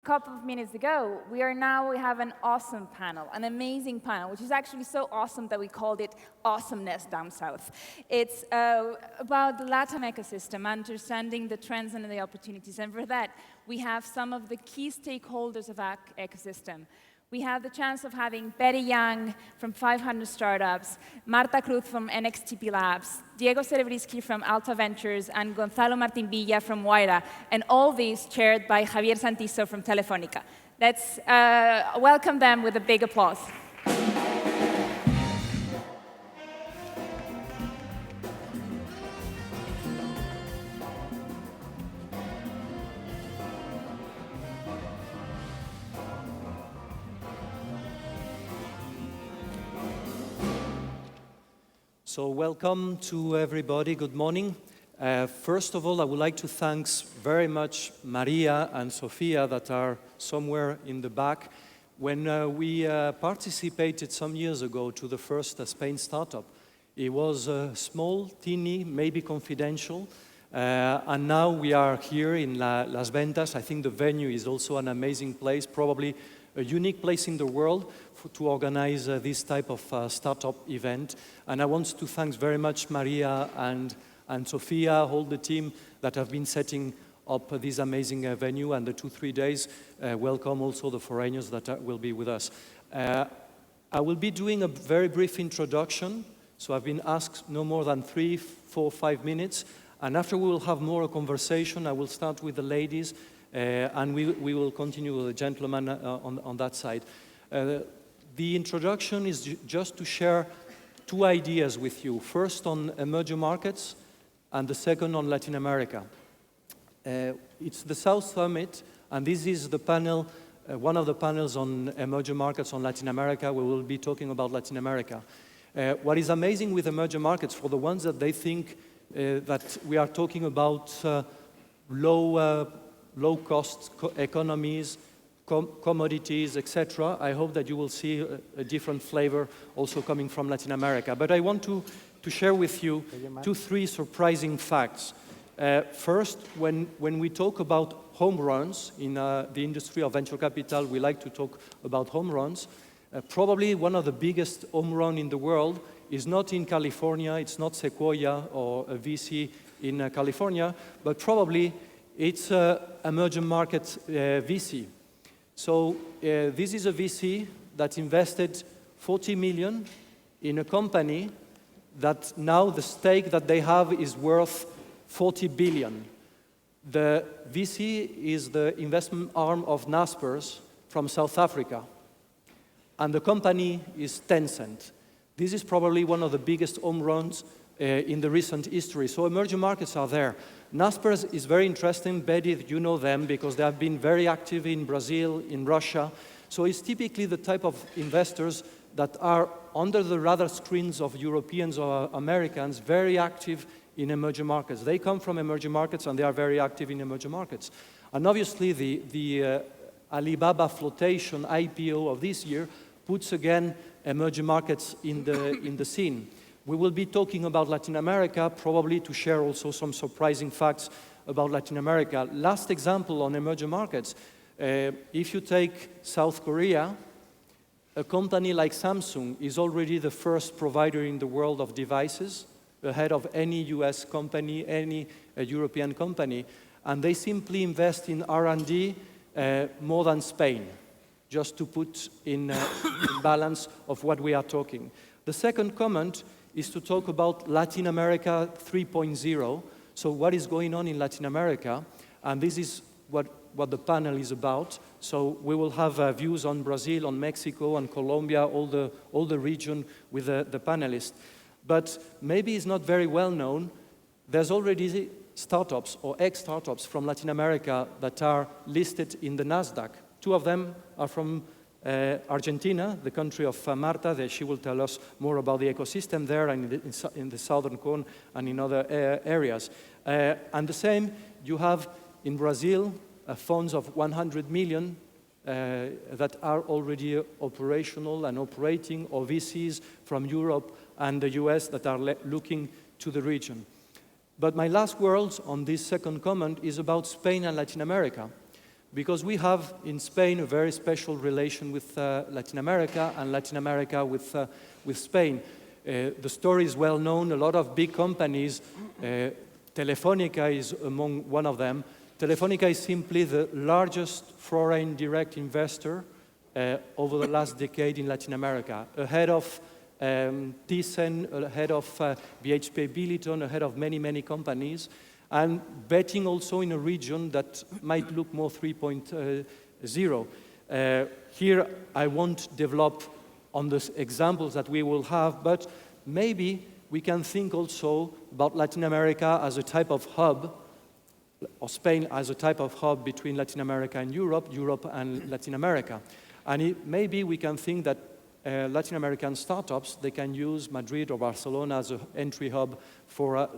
a couple of minutes ago, we have an awesome panel, an amazing panel, which is actually so awesome that we called it Awesomeness down south. It's about the Latam ecosystem, understanding the trends and the opportunities. And for that, we have some of the key stakeholders of our ecosystem. We have the chance of having Bedy from 500 Startups, Marta Cruz from NXTP Labs, Diego Serebrisky from Alta Ventures, and Gonzalo Martín from Wayra, and all these chaired by Javier Santiso from Telefónica. Let's welcome them with a big applause. So welcome to everybody. Good morning. First of all, I would like to thank very much Maria and Sofia that are somewhere in the back. When we participated some years ago to the first Spain startup, it was small, teeny, maybe confidential. And now we are here in Las Ventas. I think the venue is also an amazing place, probably a unique place in the world to organize this type of startup event. And I want to thank very much Maria and Sofia, all the team that have been setting up this amazing venue, and the 2-3 days. Welcome also the foreigners that will be with us. I will be doing a very brief introduction. So I've been asked no more than 3, 4, 5 minutes. And after we will have more conversation, I will start with the ladies. And we will continue with the gentleman on that side. The introduction is just to share 2 ideas with you. First on emerging markets, and the second on Latin America. It's the South Summit, and this is the panel, one of the panels on emerging markets on Latin America. We will be talking about Latin America. What is amazing with emerging markets, for the ones that they think that we are talking about low-cost economies, commodities, etc. I hope that you will see a different flavor also coming from Latin America. But I want to share with you 2-3 surprising facts. First, when we talk about home runs in the industry of venture capital, we like to talk about home runs. Probably one of the biggest home runs in the world is not in California, it's not Sequoia or a VC in California, but probably it's emerging market VC. So this is a VC that invested 40 million in a company that now the stake that they have is worth 40 billion. The VC is the investment arm of Naspers from South Africa. And the company is Tencent. This is probably one of the biggest home runs in the recent history. So emerging markets are there. Naspers is very interesting. Bedy, you know them because they have been very active in Brazil, in Russia. So it's typically the type of investors that are under the radar screens of Europeans or Americans, very active in emerging markets. They come from emerging markets and they are very active in emerging markets. And obviously the Alibaba flotation IPO of this year puts again emerging markets in the scene. We will be talking about Latin America, probably to share also some surprising facts about Latin America. Last example on emerging markets, if you take South Korea, a company like Samsung is already the first provider in the world of devices, ahead of any US company, any European company, and they simply invest in R&D more than Spain, just to put in balance of what we are talking. The second comment is to talk about Latin America 3.0. So what is going on in Latin America? And this is what the panel is about. So we will have views on Brazil, on Mexico, on Colombia, all the region with the panelists. But maybe it's not very well known. There's already startups or ex-startups from Latin America that are listed in the NASDAQ. 2 of them are from Argentina, the country of Marta, that she will tell us more about the ecosystem there and in the southern cone and in other areas. And the same, you have in Brazil funds of 100 million that are already operational and operating, or VCs from Europe and the US that are looking to the region. But my last words on this second comment is about Spain and Latin America. because we have in Spain a very special relation with Latin America and Latin America with Spain. The story is well known. A lot of big companies, Telefónica is among one of them. Telefónica is simply the largest foreign direct investor over the last decade in Latin America, ahead of Thyssen, ahead of BHP Billiton, ahead of many, many companies, and betting also in a region that might look more 3.0. Here, I won't develop on the examples that we will have, but maybe we can think also about Latin America as a type of hub, or Spain as a type of hub between Latin America and Europe, Europe and Latin America. And maybe we can think that Latin American startups, they can use Madrid or Barcelona as an entry hub for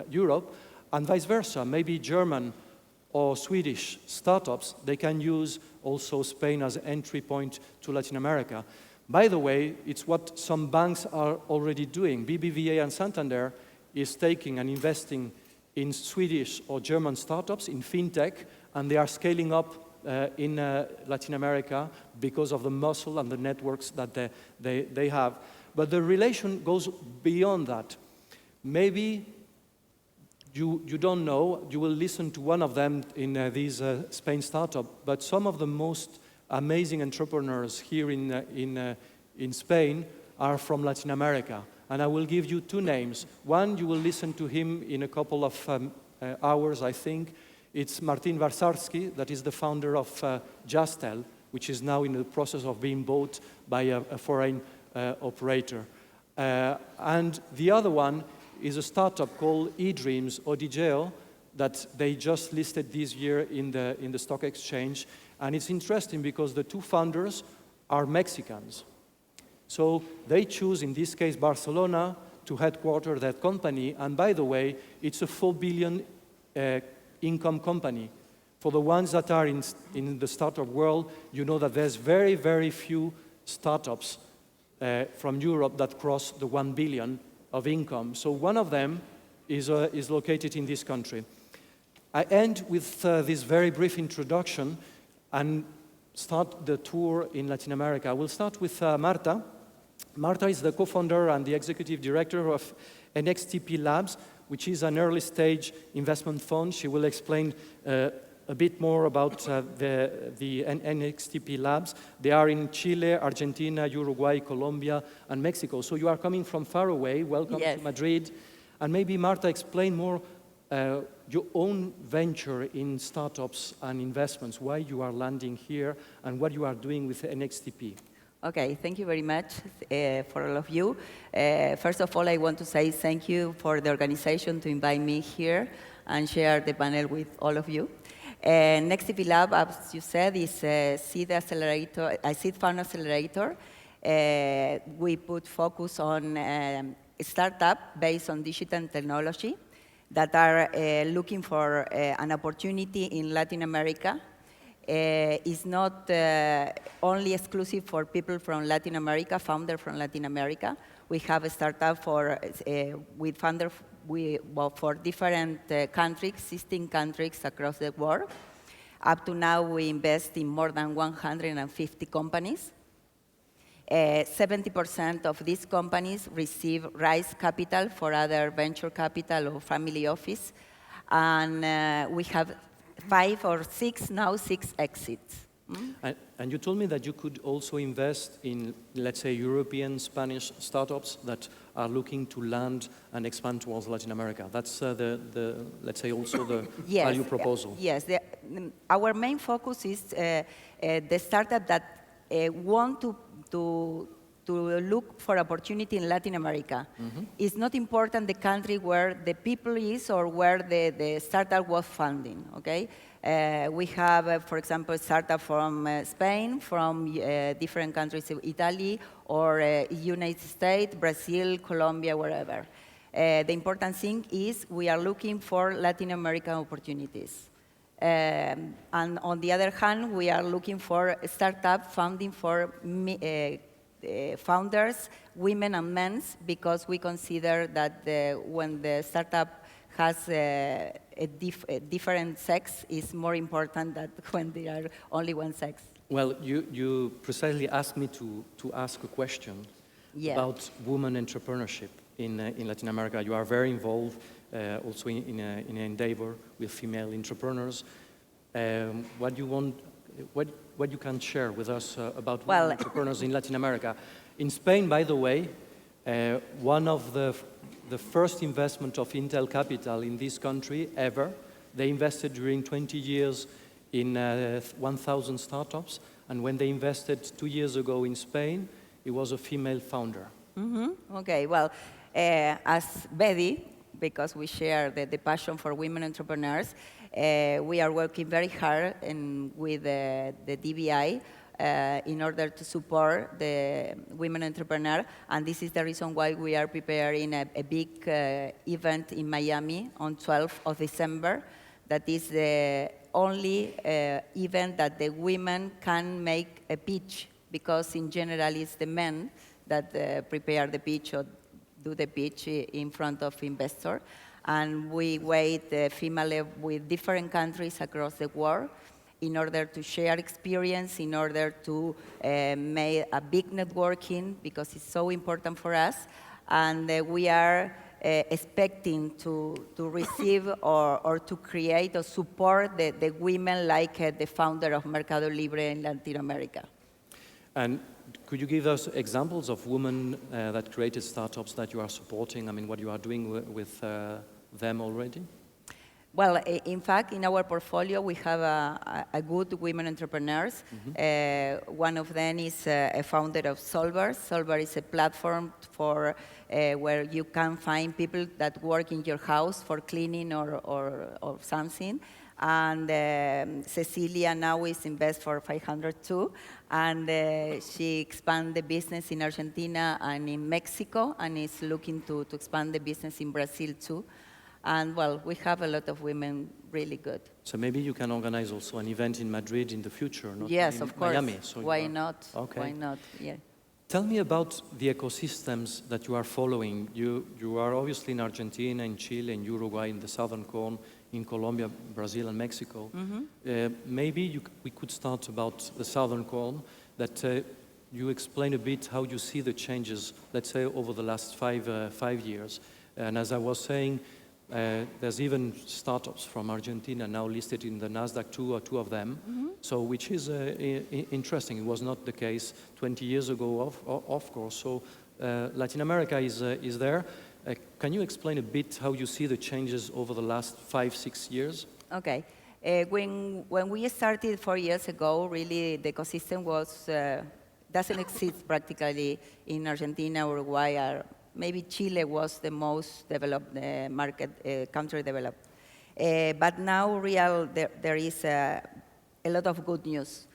Europe, and vice versa. Maybe German or Swedish startups, they can use also Spain as an entry point to Latin America. By the way, it's what some banks are already doing. BBVA and Santander is taking and investing in Swedish or German startups, in fintech, and they are scaling up in Latin America because of the muscle and the networks that they have. But the relation goes beyond that. Maybe you don't know, you will listen to one of them in these Spain startup, but some of the most amazing entrepreneurs here in Spain are from Latin America. And I will give you two names. One, you will listen to him in a couple of hours, I think. It's Martín Varsarsky, that is the founder of Jastel, which is now in the process of being bought by a foreign operator. And the other one is a startup called eDreams, Odigeo, that they just listed this year in the stock exchange. And it's interesting because the two founders are Mexicans. So they choose, in this case, Barcelona to headquarter that company. And by the way, it's a 4 billion income company. For the ones that are in the startup world, you know that there's very, very few startups from Europe that cross the 1 billion of income. So one of them is located in this country. I end with this very brief introduction and start the tour in Latin America. We'll start with Marta. Marta is the co-founder and the executive director of NXTP Labs, which is an early-stage investment fund. She will explain a bit more about the NXTP Labs. They are in Chile, Argentina, Uruguay, Colombia, and Mexico. So you are coming from far away. Welcome to Madrid. And maybe, Marta, explain more your own venture in startups and investments, why you are landing here, and what you are doing with NXTP. Okay, thank you very much for all of you. First of all, I want to say thank you for the organization to invite me here and share the panel with all of you. NXTP Lab, as you said, is a seed fund accelerator. We put focus on startup based on digital technology that are looking for an opportunity in Latin America. Is not only exclusive for people from Latin America, founder from Latin America. We have a startup with founder for different countries, 16 countries across the world. Up to now, we invest in more than 150 companies. 70% of these companies raise capital for other venture capital or family office. And we have 5 or 6, now 6 exits. And you told me that you could also invest in, let's say, European, Spanish startups that are looking to land and expand towards Latin America. That's let's say, also the value proposal. Yes, our main focus is the startup that want to look for opportunity in Latin America. Mm-hmm. It's not important the country where the people is or where the startup was funding, okay? We have, for example, a startup from Spain, from different countries, Italy, or United States, Brazil, Colombia, wherever. The important thing is we are looking for Latin American opportunities. And on the other hand, we are looking for startup funding for founders, women and men, because we consider that when the startup has a different sex is more important than when they are only one sex. Well, you precisely asked me to ask a question about women entrepreneurship in Latin America. You are very involved also in an endeavor with female entrepreneurs. What you can share with us about women entrepreneurs in Latin America? In Spain, by the way, one of the first investment of Intel Capital in this country ever, they invested during 20 years in 1,000 startups, and when they invested 2 years ago in Spain, it was a female founder. Okay, well, as Bedy, because we share the passion for women entrepreneurs, we are working very hard with the DBI in order to support the women entrepreneur, and this is the reason why we are preparing a big event in Miami on 12th of December. That is the only event that the women can make a pitch, because in general it's the men that prepare the pitch or do the pitch in front of investor. And we wait female with different countries across the world in order to share experience, in order to make a big networking, because it's so important for us. And we are expecting to receive or to create or support the women like the founder of Mercado Libre in Latin America. And could you give us examples of women that created startups that you are supporting? I mean, what you are doing with them already? Well, in fact, in our portfolio, we have a good women entrepreneurs. One of them is a founder of Solver. Solver is a platform for where you can find people that work in your house for cleaning or something. And Cecilia now is invest for 500 too, and she expand the business in Argentina and in Mexico, and is looking to expand the business in Brazil too. And well, we have a lot of women really good. So maybe you can organize also an event in Madrid in the future, not yes, in of course. Miami. So why not? Okay. Why not? Yeah. Tell me about the ecosystems that you are following. You are obviously in Argentina, in Chile, in Uruguay, in the Southern Cone, in Colombia, Brazil, and Mexico. Maybe we could start about the Southern Cone, that you explain a bit how you see the changes, let's say, over the last five years. And as I was saying, there's even startups from Argentina now listed in the NASDAQ, two of them, so which is interesting. It was not the case 20 years ago, of course. So Latin America is there. Can you explain a bit how you see the changes over the last 5-6 years? Okay. When we started 4 years ago, really the ecosystem was doesn't exist practically in Argentina, Uruguay, or maybe Chile was the most developed market, country developed. But now there is a lot of good news.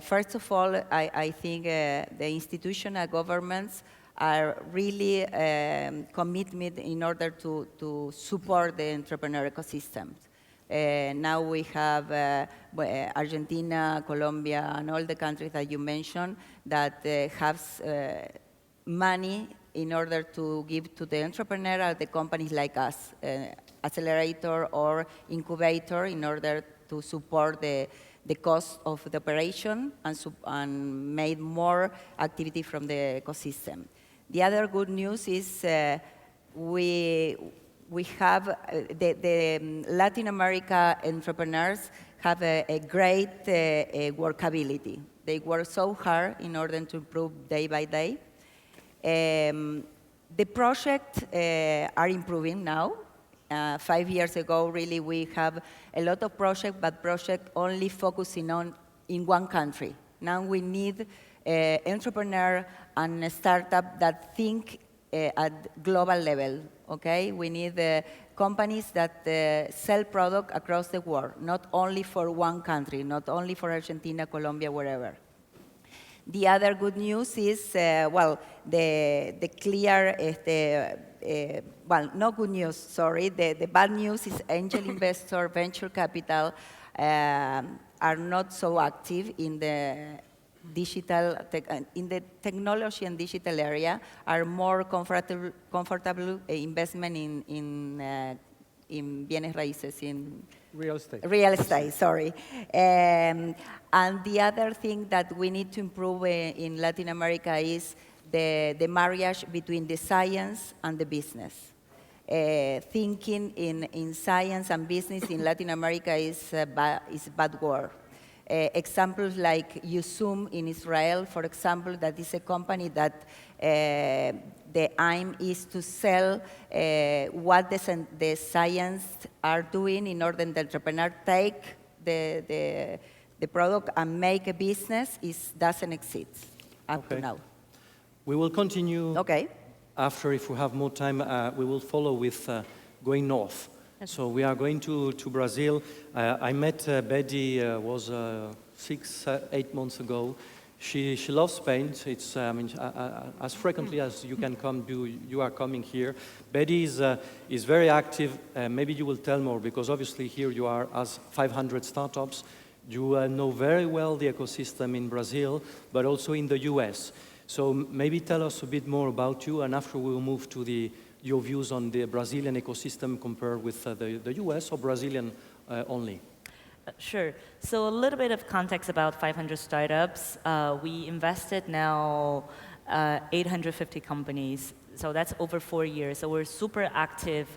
First of all, I think the institutional governments are really committed in order to support the entrepreneur ecosystems. Now we have Argentina, Colombia, and all the countries that you mentioned that have money in order to give to the entrepreneur or the companies like us, accelerator or incubator, in order to support the cost of the operation and make more activity from the ecosystem. The other good news is we have the Latin America entrepreneurs have a great workability. They work so hard in order to improve day by day. The projects are improving now. 5 years ago, really, we have a lot of projects, but projects only focusing in one country. Now we need entrepreneur and a startup that think at global level. Okay, we need companies that sell product across the world, not only for one country, not only for Argentina, Colombia, wherever. The other good news is, well, the clear, well, no good news, sorry. The bad news is angel investor, venture capital are not so active in the digital, in the technology and digital area, are more comfortable investment in bienes raíces, in Real estate. real estate, sorry. And the other thing that we need to improve in Latin America is the marriage between the science and the business. Thinking in science and business in Latin America is a bad word. Examples like Yusum in Israel, for example, that is a company that the aim is to sell what the science are doing in order that the entrepreneur take the product and make a business. Doesn't exist up to now. We will continue Okay. after, if we have more time, we will follow with going north. So we are going to Brazil. I met Bedy was 6, 8 months ago. She loves Spain. It's as frequently as you can come, you are coming here. Bedy is very active. Maybe you will tell more, because obviously here you are as 500 startups. You know very well the ecosystem in Brazil, but also in the US. So maybe tell us a bit more about you, and after we will move to your views on the Brazilian ecosystem compared with the US or Brazilian only. Sure. So a little bit of context about 500 startups. We invested now 850 companies. So that's over 4 years. So we're super active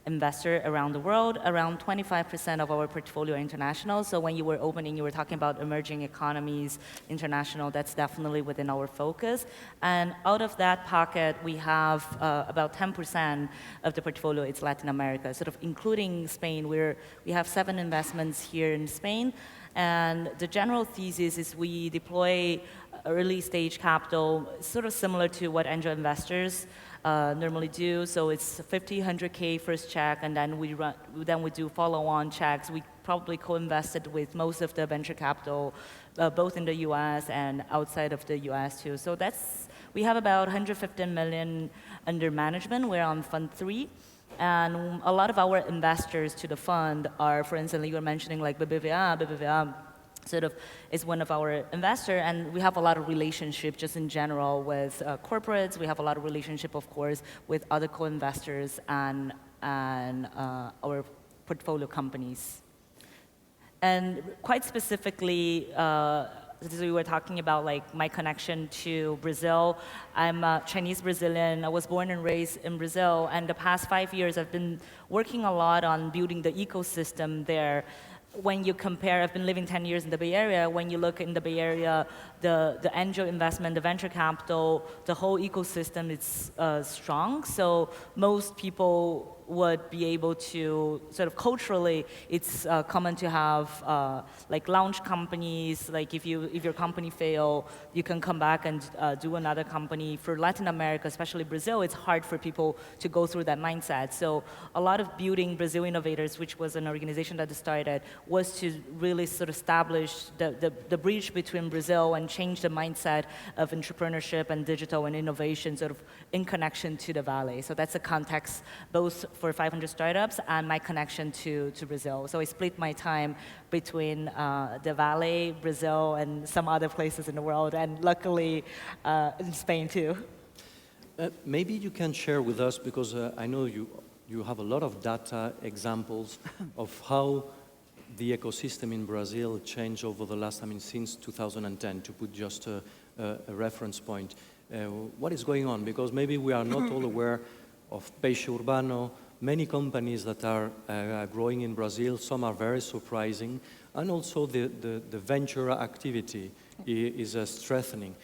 investor around the world. Around 25% of our portfolio are international. So when you were opening, you were talking about emerging economies, international. That's definitely within our focus. And out of that pocket, we have about 10% of the portfolio. It's Latin America, sort of including Spain. We have 7 investments here in Spain. And the general thesis is we deploy early stage capital, sort of similar to what angel investors normally do. So it's 50, 100K first check, and then we do follow-on checks. We probably co-invested with most of the venture capital, both in the US and outside of the US too. So we have about 115 million under management. We're on Fund 3. And a lot of our investors to the fund are, for instance, you were mentioning like BBVA sort of is one of our investors, and we have a lot of relationship just in general with corporates. We have a lot of relationship, of course, with other co-investors and our portfolio companies. And quite specifically, as we were talking about like my connection to Brazil. I'm Chinese Brazilian. I was born and raised in Brazil, and the past 5 years I've been working a lot on building the ecosystem there. When you compare, I've been living 10 years in the Bay Area. When you look in the Bay Area, the angel investment, the venture capital, the whole ecosystem is strong. So most people would be able to sort of culturally, it's common to have like launch companies. Like if your company fail, you can come back and do another company. For Latin America, especially Brazil, it's hard for people to go through that mindset. So a lot of building Brazil Innovators, which was an organization that started, was to really sort of establish the bridge between Brazil and change the mindset of entrepreneurship and digital and innovation sort of in connection to the Valley. So that's the context both for 500 startups and my connection to Brazil. So I split my time between the Valley, Brazil, and some other places in the world, and luckily in Spain too. Maybe you can share with us, because I know you have a lot of data examples of how the ecosystem in Brazil changed over the last, since 2010, to put just a reference point. What is going on? Because maybe we are not all aware of Peixe Urbano, many companies that are growing in Brazil. Some are very surprising, and also the venture activity is strengthening.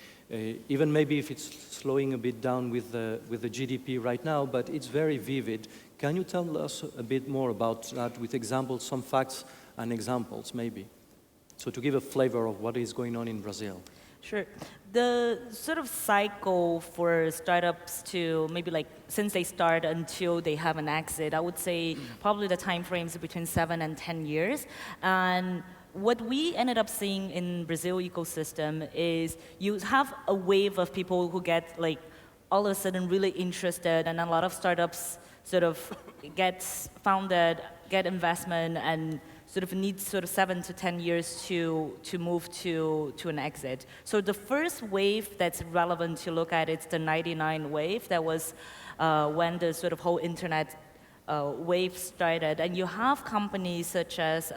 Even maybe if it's slowing a bit down with the GDP right now, but it's very vivid. Can you tell us a bit more about that with examples, some facts and examples maybe? So to give a flavor of what is going on in Brazil. Sure. The sort of cycle for startups to maybe like since they start until they have an exit, I would say probably the time frames between 7 and 10 years. And what we ended up seeing in Brazil ecosystem is you have a wave of people who get like all of a sudden really interested, and a lot of startups sort of get founded, get investment, and sort of needs sort of 7 to 10 years to move to an exit. So the first wave that's relevant to look at is the 99 wave. That was when the sort of whole internet wave started, and you have companies such as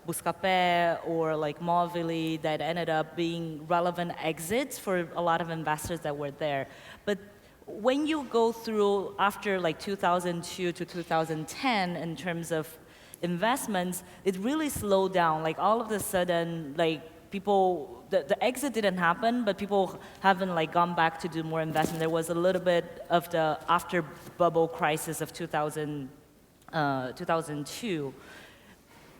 Buscapé or like Movili that ended up being relevant exits for a lot of investors that were there. But when you go through after like 2002 to 2010 in terms of investments, it really slowed down. Like all of a sudden, like people, the exit didn't happen, but people haven't like gone back to do more investment. There was a little bit of the after bubble crisis of 2002.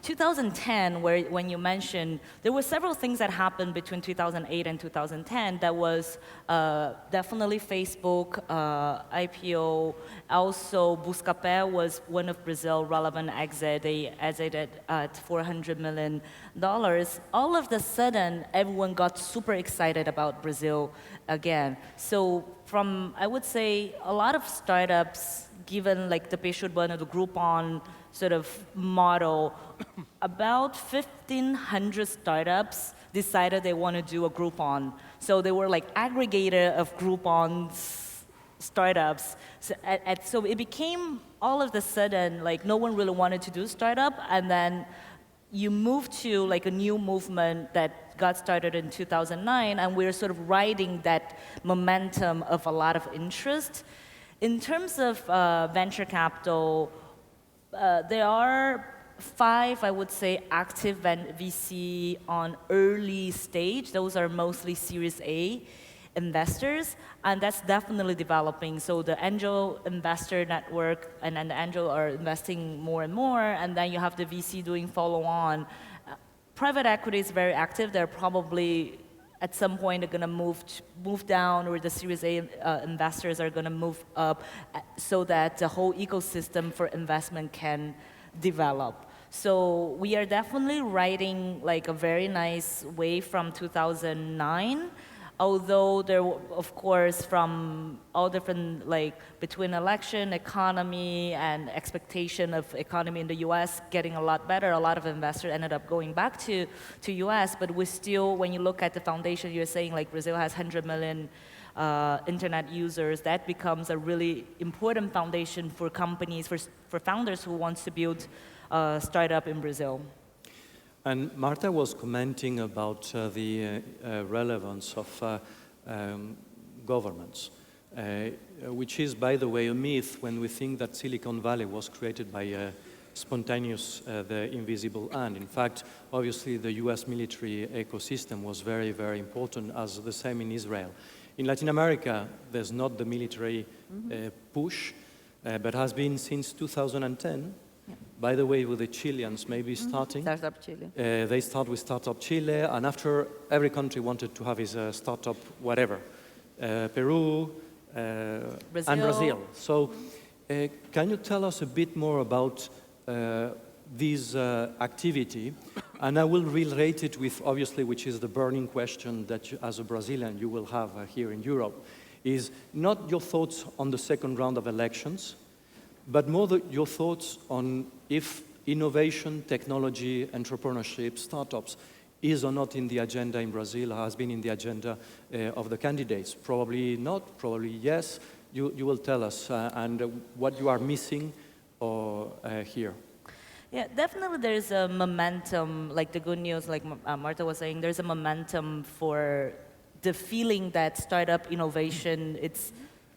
2010, when you mentioned, there were several things that happened between 2008 and 2010 that was definitely Facebook, IPO, also Buscapé was one of Brazil's relevant exit. They exited at $400 million. All of a sudden, everyone got super excited about Brazil again. So from, I would say, a lot of startups, given like the Peixe Urbano, the Groupon sort of model, about 1,500 startups decided they want to do a Groupon. So they were like aggregator of Groupon startups. So it became all of a sudden like no one really wanted to do startup, and then you move to like a new movement that got started in 2009, and we're sort of riding that momentum of a lot of interest. In terms of venture capital, there are 5, I would say, active VC on early stage. Those are mostly Series A investors, and that's definitely developing. So the angel investor network and the angel are investing more and more, and then you have the VC doing follow-on. Private equity is very active. They're probably at some point they're going to move down, or the Series A investors are going to move up, so that the whole ecosystem for investment can develop. So we are definitely riding like a very nice wave from 2009. Although there, of course, from all different, like between election, economy, and expectation of economy in the US getting a lot better, a lot of investors ended up going back to US, but we still, when you look at the foundation, you're saying like Brazil has 100 million internet users. That becomes a really important foundation for companies, for founders who want to build a startup in Brazil. And Marta was commenting about the relevance of governments, which is, by the way, a myth when we think that Silicon Valley was created by spontaneous, the invisible hand. In fact, obviously, the US military ecosystem was very, very important, as the same in Israel. In Latin America, there's not the military push, but has been since 2010. By the way, with the Chileans maybe starting. Startup Chile. They start with Startup Chile, and after every country wanted to have his startup whatever. Peru and Brazil. So can you tell us a bit more about this activity? And I will relate it with, obviously, which is the burning question that you, as a Brazilian you will have here in Europe, is not your thoughts on the second round of elections, but more your thoughts on if innovation, technology, entrepreneurship, startups is or not in the agenda in Brazil, has been in the agenda of the candidates. Probably not, probably yes. You will tell us, and what you are missing or here. Yeah, definitely there's a momentum, like the good news, like Marta was saying, there's a momentum for the feeling that startup innovation, it's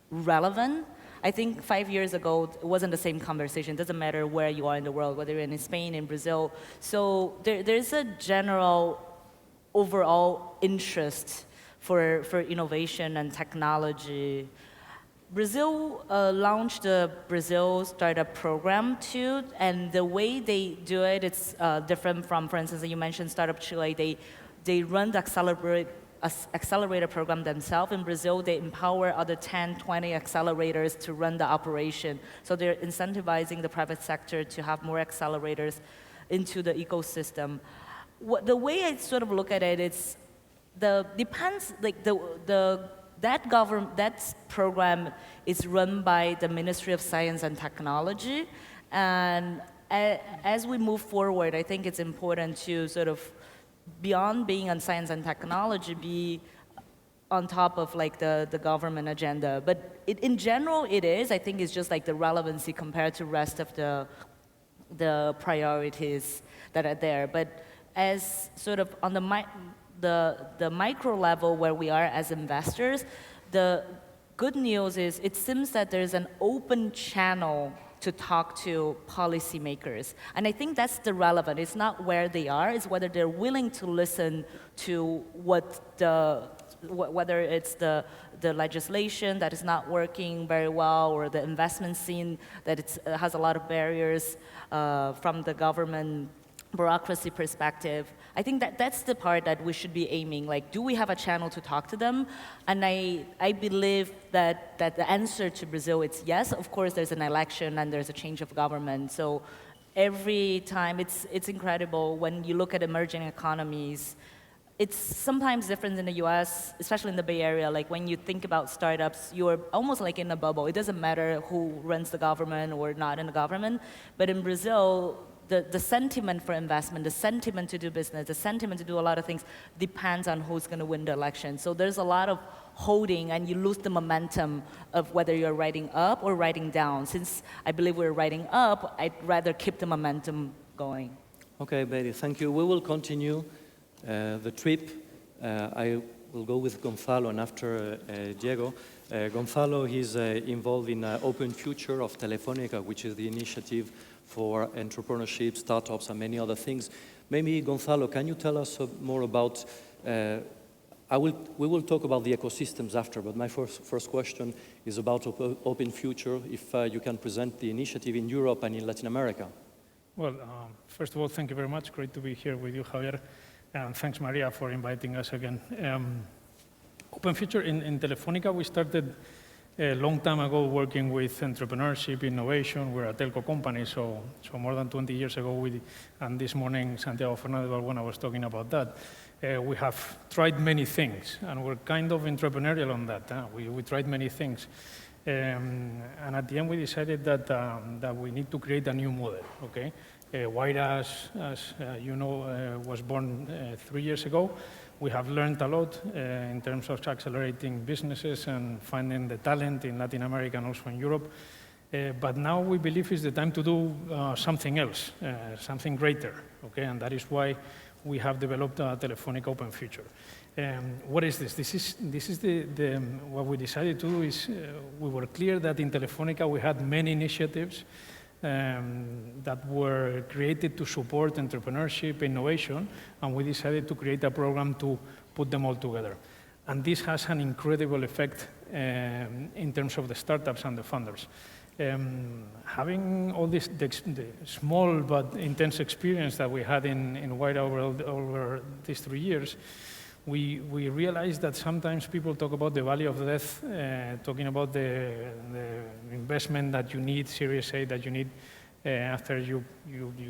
relevant. I think 5 years ago, it wasn't the same conversation. It doesn't matter where you are in the world, whether you're in Spain, in Brazil. So there's a general overall interest for innovation and technology. Brazil launched the Brazil Startup Program too, and the way they do it, it's different from, for instance, you mentioned Startup Chile. They run the accelerator program themselves. In Brazil, they empower other 10, 20 accelerators to run the operation. So they're incentivizing the private sector to have more accelerators into the ecosystem. The way I sort of look at it, it's depends, like that program is run by the Ministry of Science and Technology. And as we move forward, I think it's important to sort of, beyond being on science and technology, be on top of like the government agenda. But in general, it is. I think it's just like the relevancy compared to rest of the priorities that are there. But as sort of on the micro level where we are as investors, the good news is it seems that there's an open channel to talk to policymakers. And I think that's the relevant. It's not where they are, it's whether they're willing to listen to whether it's the legislation that is not working very well, or the investment scene that has a lot of barriers from the government bureaucracy perspective. I think that's the part that we should be aiming. Like, do we have a channel to talk to them? And I believe that the answer to Brazil, it's yes. Of course, there's an election and there's a change of government. So every time, it's incredible when you look at emerging economies. It's sometimes different in the US, especially in the Bay Area. Like when you think about startups, you're almost like in a bubble. It doesn't matter who runs the government or not in the government. But in Brazil, the sentiment for investment, the sentiment to do business, the sentiment to do a lot of things depends on who's going to win the election. So there's a lot of holding, and you lose the momentum of whether you're riding up or riding down. Since I believe we're riding up, I'd rather keep the momentum going. Okay, Bedy, thank you. We will continue the trip. I will go with Gonzalo, and after Diego. Gonzalo, he's involved in Open Future of Telefónica, which is the initiative for entrepreneurship, startups, and many other things. Maybe, Gonzalo, can you tell us more about, we will talk about the ecosystems after, but my first question is about Open Future, if you can present the initiative in Europe and in Latin America. Well, first of all, thank you very much. Great to be here with you, Javier. And thanks, Maria, for inviting us again. Open Future in Telefónica, we started a long time ago working with entrepreneurship, innovation. We're a telco company, so more than 20 years ago, and this morning, Santiago Fernandez, when I was talking about that, we have tried many things, and we're kind of entrepreneurial on that. We tried many things. And at the end, we decided that we need to create a new model, okay? Wayra, as you know, was born 3 years ago. We have learned a lot in terms of accelerating businesses and finding the talent in Latin America and also in Europe. But now we believe it's the time to do something else, something greater, okay? And that is why we have developed Telefónica Open Future. What is this? This is what we decided to do is we were clear that in Telefónica we had many initiatives that were created to support entrepreneurship, innovation, and we decided to create a program to put them all together. And this has an incredible effect in terms of the startups and the funders. Having all the small but intense experience that we had in Wayra over these 3 years, we realized that sometimes people talk about the valley of death, talking about the investment that you need, Series A that you need after you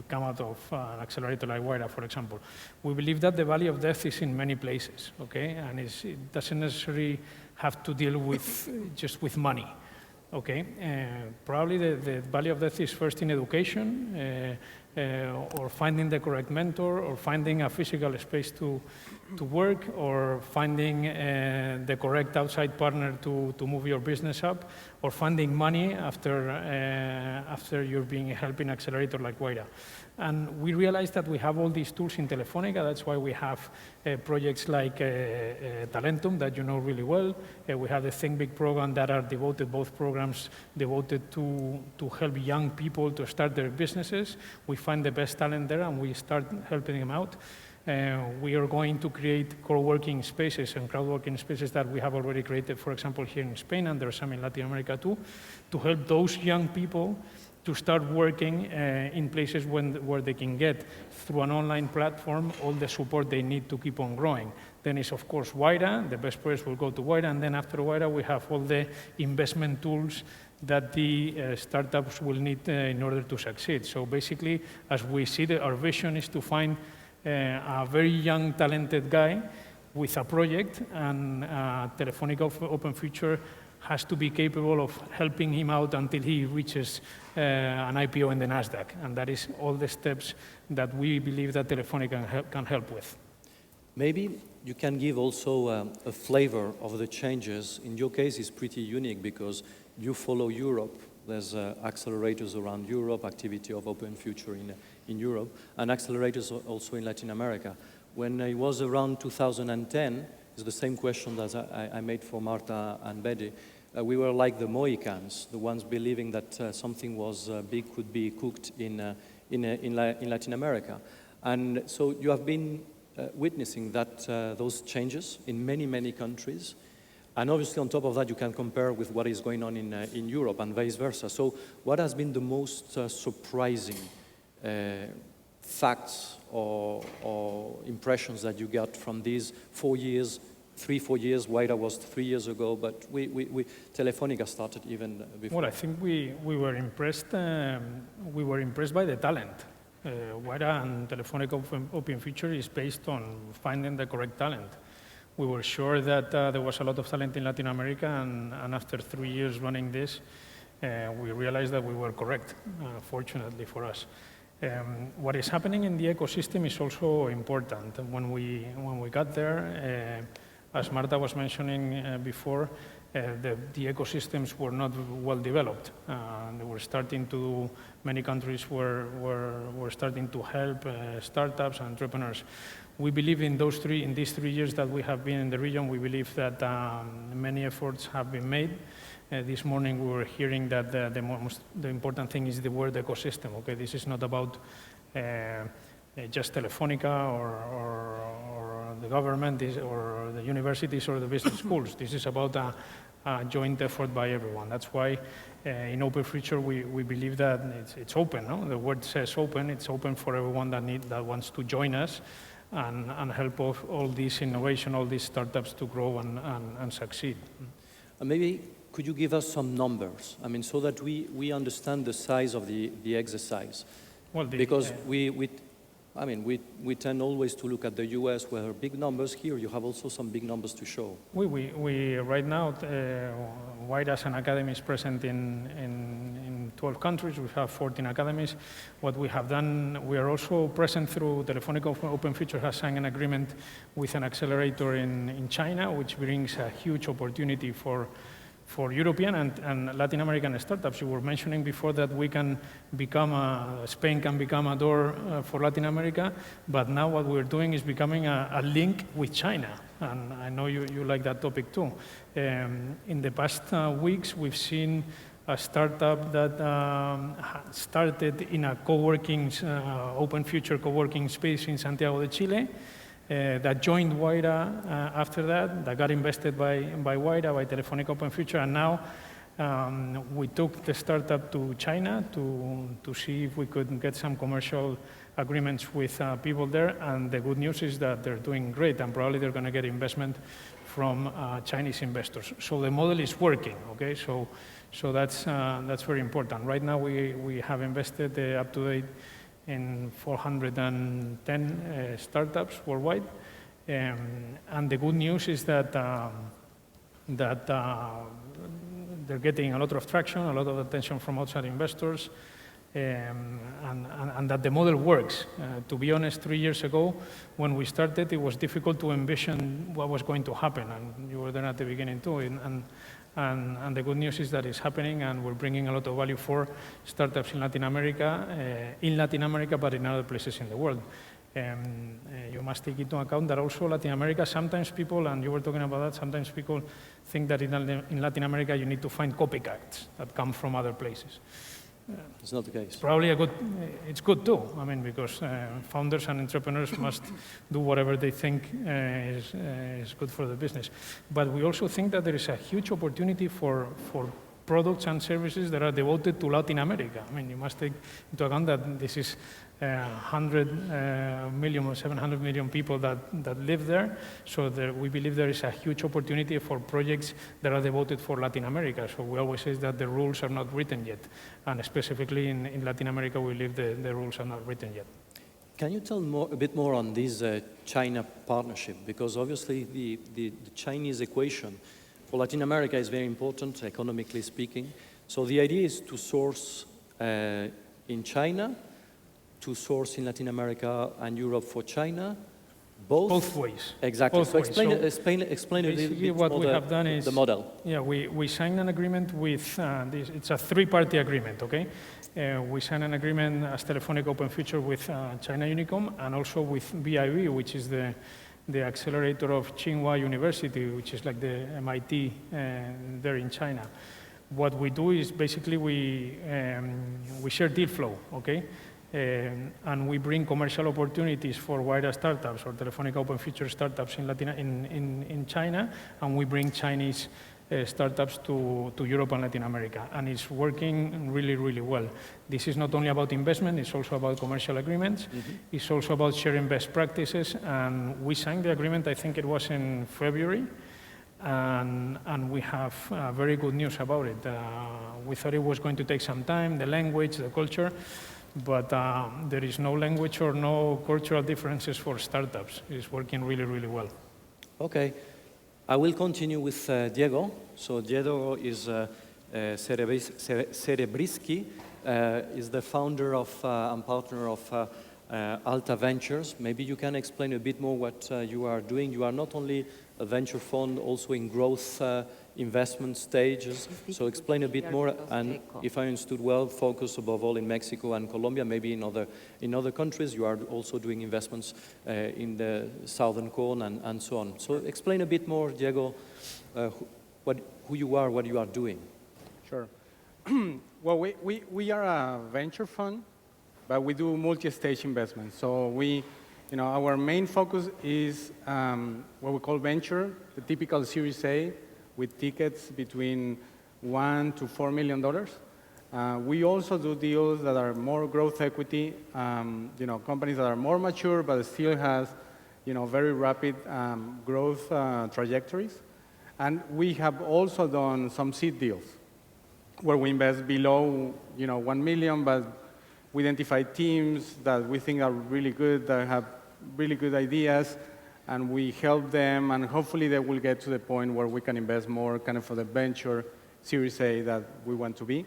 come out of an accelerator like Wayra, for example. We believe that the valley of death is in many places, okay? And it doesn't necessarily have to deal with just with money, okay? Probably the valley of death is first in education, or finding the correct mentor, or finding a physical space to work, or finding the correct outside partner to move your business up, or finding money after you're being helped in accelerator like Wayra. And we realized that we have all these tools in Telefónica. That's why we have projects like Talentum that you know really well. We have the Think Big program that are devoted, both programs devoted to help young people to start their businesses. We find the best talent there and we start helping them out. We are going to create co-working spaces and crowd-working spaces that we have already created, for example, here in Spain, and there are some in Latin America too, to help those young people to start working in places where they can get, through an online platform, all the support they need to keep on growing. Then is, of course, Wayra. The best players will go to Wayra, and then after Wayra, we have all the investment tools that the startups will need in order to succeed. So basically, as we see, our vision is to find a very young, talented guy with a project, and Telefónica Open Future has to be capable of helping him out until he reaches an IPO in the NASDAQ. And that is all the steps that we believe that Telefónica can help with. Maybe you can give also a flavor of the changes. In your case, it's pretty unique because you follow Europe. There's accelerators around Europe, activity of Open Future in Europe, and accelerators also in Latin America. When it was around 2010, it's the same question that I made for Marta and Bedy. We were like the Mohicans, the ones believing that something was big could be cooked in Latin America. And so you have been witnessing that those changes in many, many countries. And obviously, on top of that, you can compare with what is going on in Europe and vice versa. So what has been the most surprising facts or impressions that you got from these 4 years, 3-4 years? Wayra was 3 years ago, but Telefónica started even before. Well, I think we were impressed. We were impressed by the talent. Wayra and Telefónica Open Future is based on finding the correct talent. We were sure that there was a lot of talent in Latin America, and after 3 years running this, we realized that we were correct, fortunately for us. What is happening in the ecosystem is also important. When we got there, as Marta was mentioning before, the ecosystems were not well developed. They were starting to, many countries were starting to help startups and entrepreneurs. We believe in these 3 years that we have been in the region, we believe that many efforts have been made. This morning we were hearing that the important thing is the word ecosystem. Okay, this is not about just Telefónica or the government or the universities or the business schools. This is about a joint effort by everyone. That's why in Open Future we believe that it's open. No? The word says open. It's open for everyone that wants to join us and help all this innovation, all these startups to grow and succeed. Maybe could you give us some numbers? I mean, so that we understand the size of the exercise. Well, because we tend always to look at the US where there are big numbers. Here you have also some big numbers to show. We right now, Wayra as an academy is present in 12 countries. We have 14 academies. What we have done, we are also present through Telefónica Open Future has signed an agreement with an accelerator in China, which brings a huge opportunity for European and Latin American startups. You were mentioning before that we can become Spain can become a door for Latin America, but now what we're doing is becoming a link with China. And I know you like that topic too. In the past weeks, we've seen a startup that started in a co-working, Open Future co-working space in Santiago de Chile, that joined Wayra after that got invested by Wayra, by Telefónica Open Future, and now we took the startup to China to see if we could get some commercial agreements with people there, and the good news is that they're doing great, and probably they're going to get investment from Chinese investors. So the model is working, okay? So that's very important. Right now we have invested up to date in 410 startups worldwide. And the good news is that they're getting a lot of traction, a lot of attention from outside investors, and that the model works. To be honest, 3 years ago, when we started, it was difficult to envision what was going to happen, and you were there at the beginning too. And the good news is that it's happening, and we're bringing a lot of value for startups in Latin America, but in other places in the world. You must take into account that also Latin America, sometimes people, and you were talking about that, sometimes people think that in Latin America you need to find copycats that come from other places. It's not the case. Probably it's good too. I mean, because founders and entrepreneurs must do whatever they think is good for the business. But we also think that there is a huge opportunity for products and services that are devoted to Latin America. I mean, you must take into account that this is 100 million or 700 million people that live there. So we believe there is a huge opportunity for projects that are devoted for Latin America. So we always say that the rules are not written yet. And specifically in Latin America, we believe the rules are not written yet. Can you tell a bit more on this China partnership? Because obviously the Chinese equation for Latin America is very important, economically speaking. So the idea is to source in China, to source in Latin America and Europe for China, Both ways. Exactly. Both So ways. explain a little Basically bit what more we have done is the model. Yeah, we signed an agreement with it's a three-party agreement. Okay, we signed an agreement as Telefónica Open Future with China Unicom and also with BIV, which is the accelerator of Tsinghua University, which is like the MIT there in China. What we do is basically we share deal flow. Okay. And we bring commercial opportunities for Wayra startups or Telefónica Open Future startups in China, and we bring Chinese startups to Europe and Latin America. And it's working really, really well. This is not only about investment, it's also about commercial agreements. It's also about sharing best practices. And we signed the agreement, I think it was in February. And we have very good news about it. We thought it was going to take some time, the language, the culture. But there is no language or no cultural differences for startups. It's working really, really well. Okay. I will continue with Diego. So Diego is Serebrisky, is the founder of and partner of Alta Ventures. Maybe you can explain a bit more what you are doing. You are not only a venture fund, also in growth investment stages. So explain a bit more, and if I understood well, focus above all in Mexico and Colombia, maybe in other countries. You are also doing investments in the Southern Cone and so on. So explain a bit more, Diego, who you are, what you are doing. Sure. Well, we are a venture fund, but we do multi-stage investments. So our main focus is what we call venture, the typical Series A, with tickets between $1 to $4 million. We also do deals that are more growth equity, companies that are more mature but still has, very rapid growth trajectories. And we have also done some seed deals where we invest below, 1 million, but we identify teams that we think are really good, that have really good ideas, and we help them, and hopefully they will get to the point where we can invest more kind of for the venture Series A that we want to be.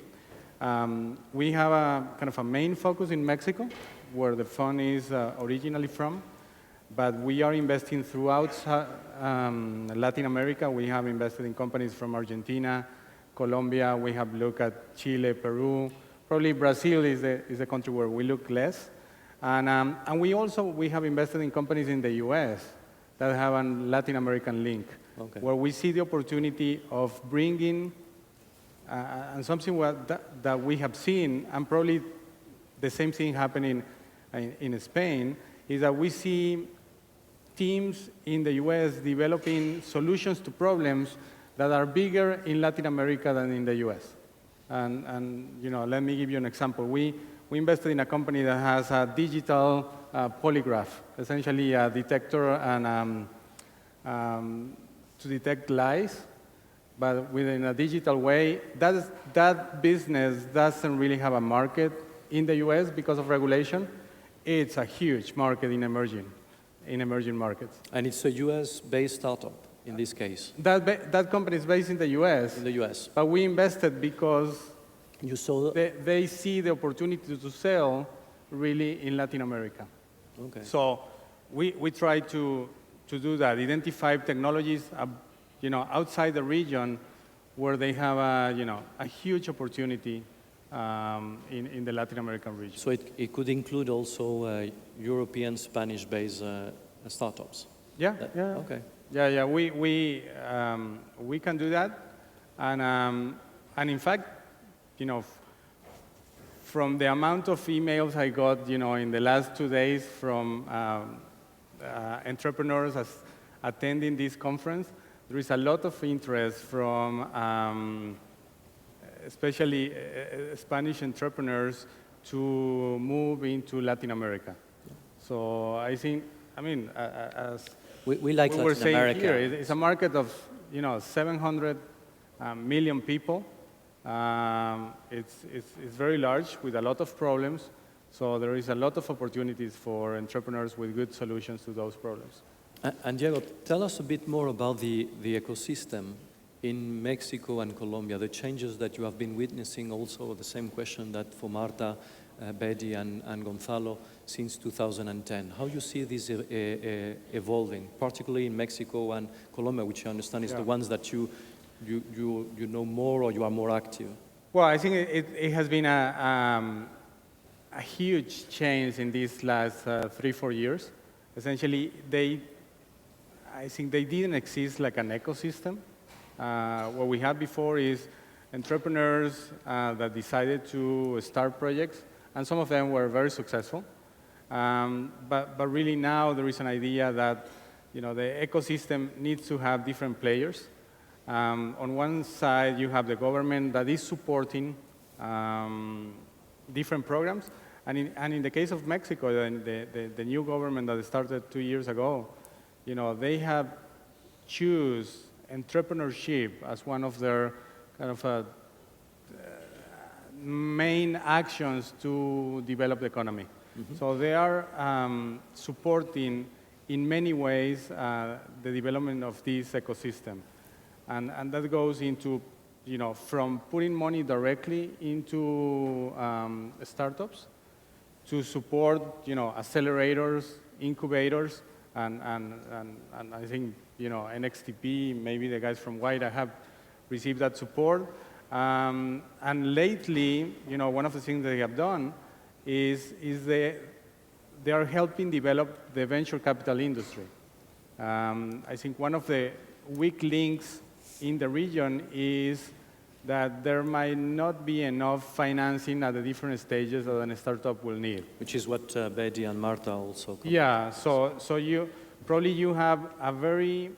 We have a kind of a main focus in Mexico, where the fund is originally from, but we are investing throughout Latin America. We have invested in companies from Argentina, Colombia. We have looked at Chile, Peru. Probably Brazil is the country where we look less. And we have invested in companies in the US that have a Latin American link, where we see the opportunity of bringing, and something that we have seen, and probably the same thing happening in Spain, is that we see teams in the US developing solutions to problems that are bigger in Latin America than in the US. And let me give you an example. We invested in a company that has a digital polygraph, essentially a detector and to detect lies, but within a digital way. That business doesn't really have a market in the US because of regulation. It's a huge market in emerging markets. And it's a US-based startup in this case. That company is based in the US. In the US. But we invested because you saw they see the opportunity to sell really in Latin America. Okay. So we try to do that, identify technologies outside the region where they have a huge opportunity in the Latin American region. So it could include also European, Spanish-based startups? Yeah. Okay. Yeah, we can do that. And in fact, from the amount of emails I got, in the last 2 days from entrepreneurs attending this conference, there is a lot of interest from especially Spanish entrepreneurs to move into Latin America. So I think, as we like we were Latin saying America. here, it's a market of 700 million people. It's very large with a lot of problems. So there is a lot of opportunities for entrepreneurs with good solutions to those problems. And Diego, tell us a bit more about the ecosystem in Mexico and Colombia, the changes that you have been witnessing. Also, the same question that for Marta, Bedy and Gonzalo, since 2010. How you see this evolving, particularly in Mexico and Colombia, which I understand is the ones that you know more or you are more active? Well, I think it has been a huge change in these last 3-4 years. Essentially, I think they didn't exist like an ecosystem. What we had before is entrepreneurs that decided to start projects, and some of them were very successful. But really now there is an idea that the ecosystem needs to have different players. On one side, you have the government that is supporting different programs. And in the case of Mexico, the new government that started 2 years ago, they have choose entrepreneurship as one of their kind of main actions to develop the economy. Mm-hmm. So they are supporting in many ways the development of this ecosystem. And that goes into, from putting money directly into startups to support, accelerators, incubators, and I think, NXTP, maybe the guys from Wayra have received that support. And lately, one of the things they have done is they are helping develop the venture capital industry. I think one of the weak links in the region is that there might not be enough financing at the different stages that a startup will need. Which is what Bedy and Marta also covered. Yeah, so you have a very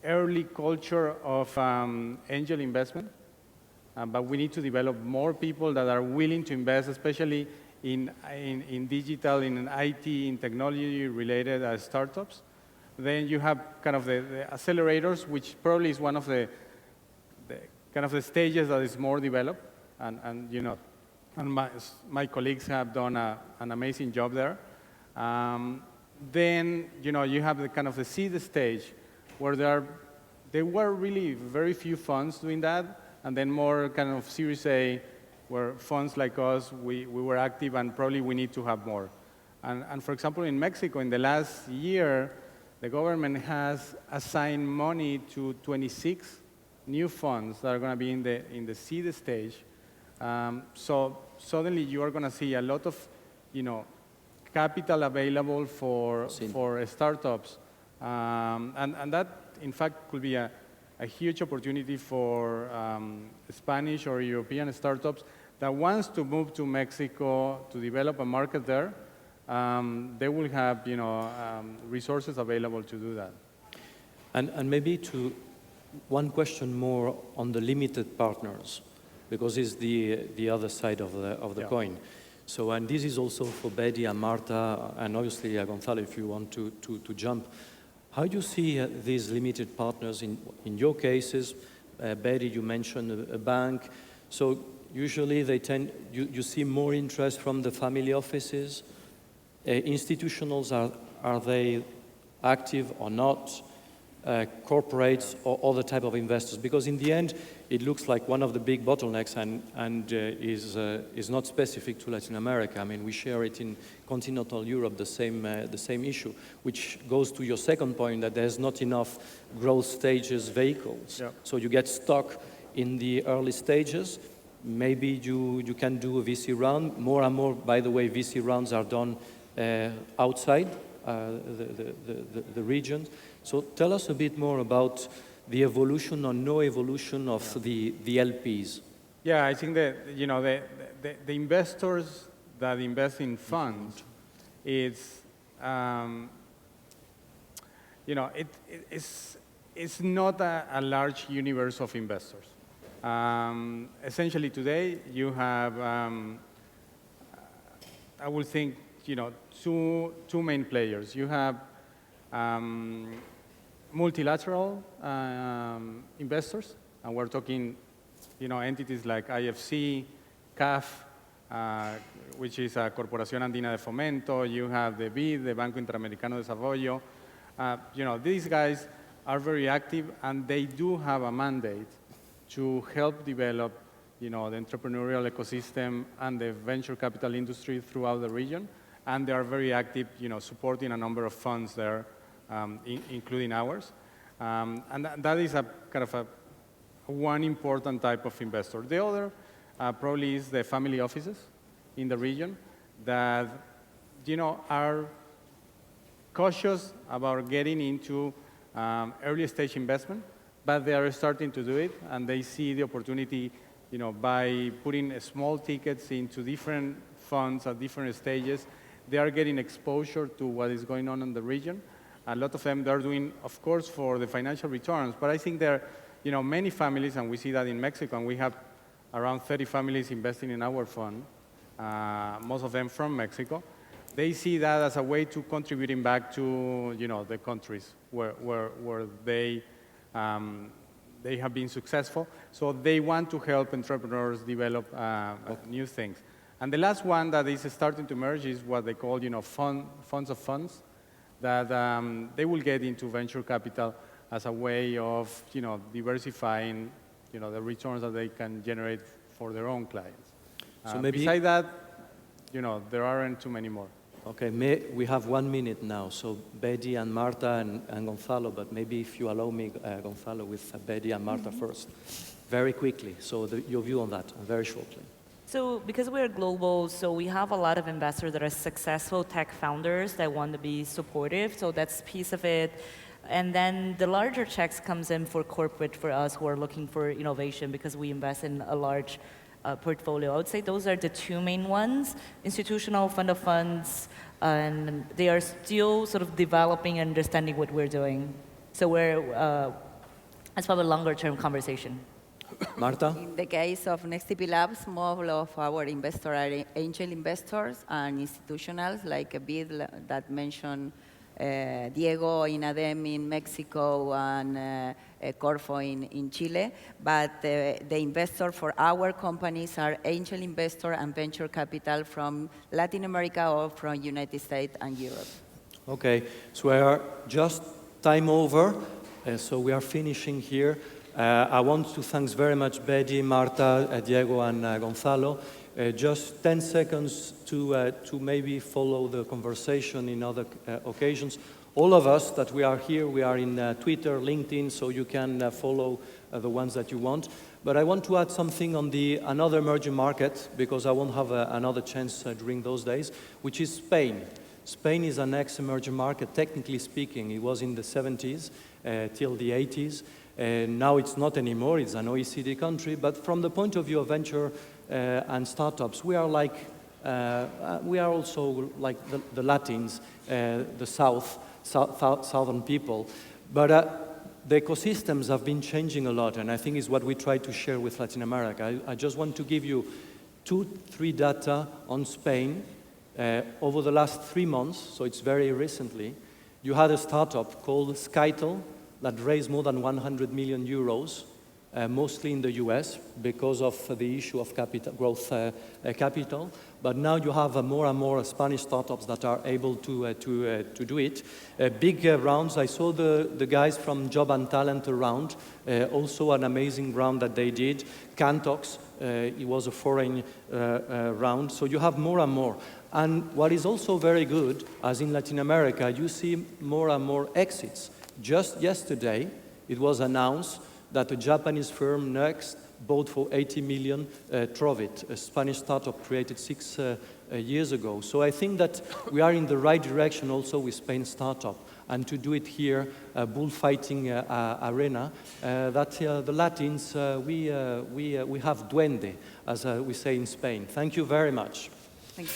early culture of angel investment, but we need to develop more people that are willing to invest, especially in digital, in IT, in technology-related startups. Then you have kind of the accelerators, which probably is one of the kind of the stages that is more developed, and my colleagues have done an amazing job there. Then you have the kind of the seed stage, where there were really very few funds doing that, and then more kind of Series A, where funds like us we were active, and probably we need to have more. And for example, in Mexico, in the last year, the government has assigned money to 26 new funds that are going to be in the seed stage. So suddenly you are going to see a lot of, capital available for startups, and that in fact could be a huge opportunity for Spanish or European startups that wants to move to Mexico to develop a market there. They will have, resources available to do that. And maybe one question more on the limited partners, because it's the other side of the coin. So, and this is also for Bedy and Marta, and obviously Gonzalo, if you want to jump. How do you see these limited partners in your cases? Bedy, you mentioned a bank. So usually you see more interest from the family offices. Institutionals, are they active or not? Corporates or other type of investors? Because in the end, it looks like one of the big bottlenecks and is not specific to Latin America. I mean, we share it in continental Europe, the same issue, which goes to your second point, that there's not enough growth stages vehicles. Yeah. So you get stuck in the early stages. Maybe you can do a VC round. More and more, by the way, VC rounds are done outside the region. So tell us a bit more about the evolution or no evolution of the LPs. Yeah, I think that the investors that invest in funds, it's not a large universe of investors. Essentially today you have I would think two main players. You have multilateral investors, and we're talking, entities like IFC, CAF, which is a Corporación Andina de Fomento. You have the BID, the Banco Interamericano de Desarrollo. These guys are very active, and they do have a mandate to help develop, the entrepreneurial ecosystem and the venture capital industry throughout the region. And they are very active, supporting a number of funds there, including ours. And that is a kind of one important type of investor. The other probably is the family offices in the region that, are cautious about getting into early stage investment, but they are starting to do it, and they see the opportunity, by putting small tickets into different funds at different stages. They are getting exposure to what is going on in the region. A lot of them, they're doing, of course, for the financial returns, but I think there are, many families, and we see that in Mexico, and we have around 30 families investing in our fund, most of them from Mexico. They see that as a way to contributing back to, the countries where they have been successful. So they want to help entrepreneurs develop new things. And the last one that is starting to emerge is what they call, funds of funds, that they will get into venture capital as a way of, diversifying, the returns that they can generate for their own clients. So maybe besides that, there aren't too many more. Okay, we have 1 minute now, so Bedy and Marta and Gonzalo, but maybe if you allow me, Gonzalo, with Bedy and Marta first, very quickly. So your view on that, very shortly. So because we're global, so we have a lot of investors that are successful tech founders that want to be supportive, so that's a piece of it. And then the larger checks comes in for corporate for us who are looking for innovation because we invest in a large portfolio. I would say those are the two main ones, institutional fund of funds, and they are still sort of developing and understanding what we're doing. So that's probably a longer term conversation. Marta? In the case of NXTP Labs, more of our investors are angel investors and institutionals, like a bid that mentioned Diego in ADEM in Mexico and Corfo in Chile. But the investor for our companies are angel investor and venture capital from Latin America or from United States and Europe. Okay, so we are just time over, so we are finishing here. I want to thank very much Bedy, Marta, Diego, and Gonzalo. Just 10 seconds to maybe follow the conversation in other occasions. All of us that we are here, we are in Twitter, LinkedIn, so you can follow the ones that you want. But I want to add something on another emerging market, because I won't have another chance during those days, which is Spain. Spain is an ex-emerging market, technically speaking. It was in the 70s till the 80s. Now it's not anymore, it's an OECD country, but from the point of view of venture and startups, we are also like the Latins, the southern people. But the ecosystems have been changing a lot, and I think is what we try to share with Latin America. I just want to give you 2-3 data on Spain. Over the last 3 months, so it's very recently, you had a startup called Skytel that raised more than 100 million euros, mostly in the US, because of the issue of growth capital. But now you have more and more Spanish startups that are able to do it. Big rounds. I saw the guys from Job and Talent around, also an amazing round that they did. Cantox, it was a foreign round. So you have more and more. And what is also very good, as in Latin America, you see more and more exits. Just yesterday, it was announced that a Japanese firm, Next, bought for 80 million Trovit, a Spanish startup created 6 years ago. So I think that we are in the right direction also with Spain startup. And to do it here, bullfighting arena, that the Latins, we have duende, as we say in Spain. Thank you very much. Thank you.